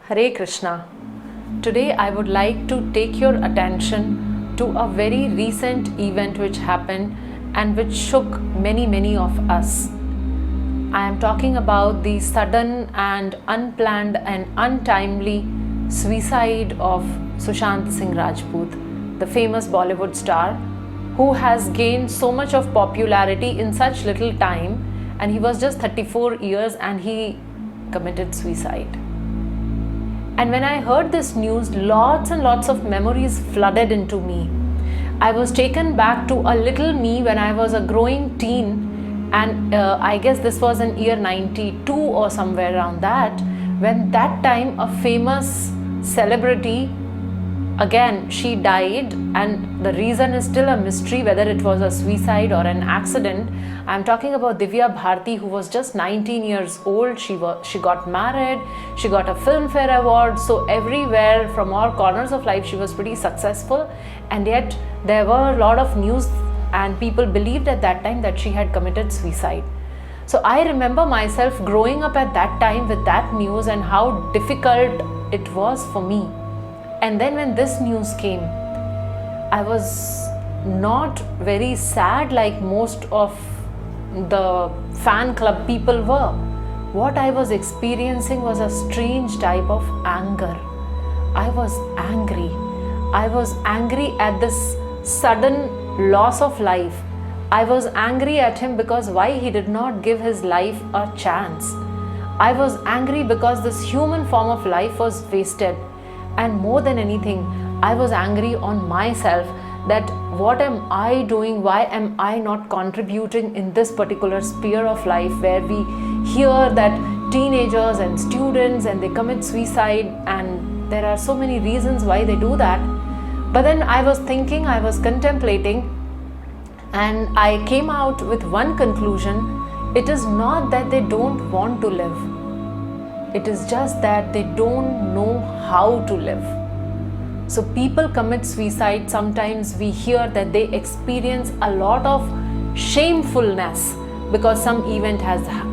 Hare Krishna. Today I would like to take your attention to a very recent event which happened and which shook many of us. I am talking about the sudden and unplanned and untimely suicide of Sushant Singh Rajput, the famous Bollywood star who has gained so much of popularity in such little time, and he was just 34 years and he committed suicide. And when I heard this news, lots and lots of memories flooded into me. I was taken back to a little me when I was a growing teen, and I guess this was in year 92 or somewhere around that, when that time a famous celebrity, again she died, and the reason is still a mystery whether it was a suicide or an accident. I'm talking about Divya Bharti, who was just 19 years old. She got married, she got a Filmfare Award, so everywhere from all corners of life she was pretty successful, and yet there were a lot of news and people believed at that time that she had committed suicide. So I remember myself growing up at that time with that news and how difficult it was for me. And then when this news came, I was not very sad like most of the fan club people were. What I was experiencing was a strange type of anger. I was angry. I was angry at this sudden loss of life. I was angry at him because why he did not give his life a chance. I was angry because this human form of life was wasted. And more than anything, I was angry on myself that what am I doing? Why am I not contributing in this particular sphere of life where we hear that teenagers and students and they commit suicide, and there are so many reasons why they do that. But then I was thinking, I was contemplating, and I came out with one conclusion. It is not that they don't want to live. It is just that they don't know how to live. So people commit suicide. Sometimes we hear that they experience a lot of shamefulness because some event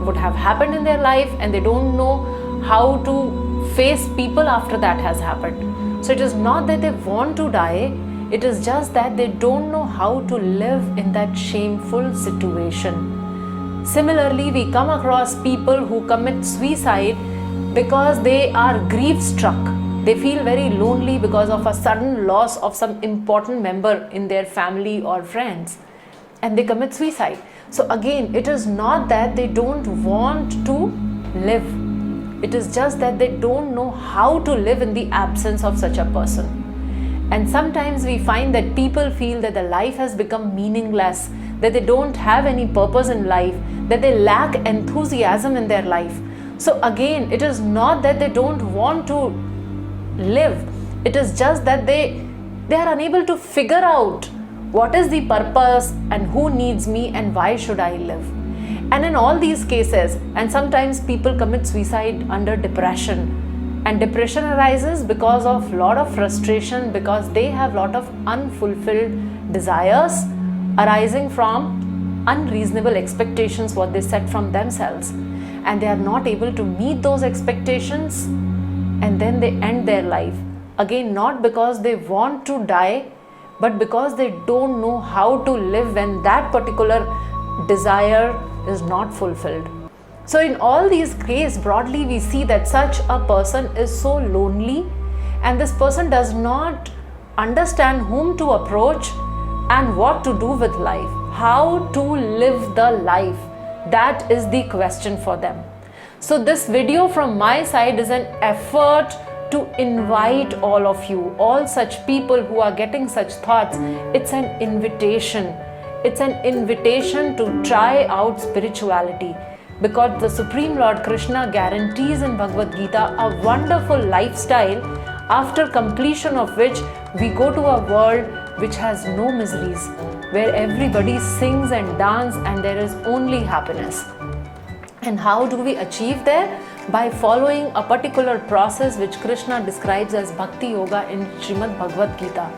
would have happened in their life and they don't know how to face people after that has happened. So it is not that they want to die, it is just that they don't know how to live in that shameful situation. Similarly, we come across people who commit suicide because they are grief struck. They feel very lonely because of a sudden loss of some important member in their family or friends, and they commit suicide. So again, it is not that they don't want to live. It is just that they don't know how to live in the absence of such a person. And sometimes we find that people feel that their life has become meaningless, that they don't have any purpose in life, that they lack enthusiasm in their life. So again, it is not that they don't want to live. It is just that they are unable to figure out what is the purpose and who needs me and why should I live. And in all these cases, and sometimes people commit suicide under depression, and depression arises because of lot of frustration, because they have lot of unfulfilled desires arising from unreasonable expectations what they set from themselves, and they are not able to meet those expectations, and then they end their life. Again, not because they want to die, but because they don't know how to live when that particular desire is not fulfilled. So in all these cases, broadly we see that such a person is so lonely, and this person does not understand whom to approach and what to do with life, how to live the life. That is the question for them. So this video from my side is an effort to invite all of you, all such people who are getting such thoughts. It's an invitation. It's an invitation to try out spirituality, because the Supreme Lord Krishna guarantees in Bhagavad Gita a wonderful lifestyle, after completion of which we go to a world which has no miseries, where everybody sings and dances and there is only happiness. And how do we achieve there? By following a particular process which Krishna describes as Bhakti Yoga in Srimad Bhagavad Gita.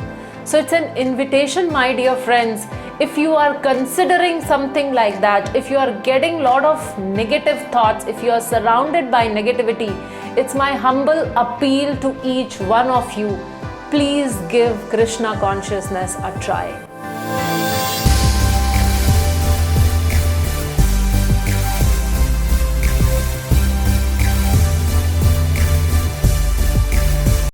So it's an invitation, my dear friends. If you are considering something like that, if you are getting a lot of negative thoughts, if you are surrounded by negativity, It's my humble appeal to each one of you. Please give Krishna consciousness a try.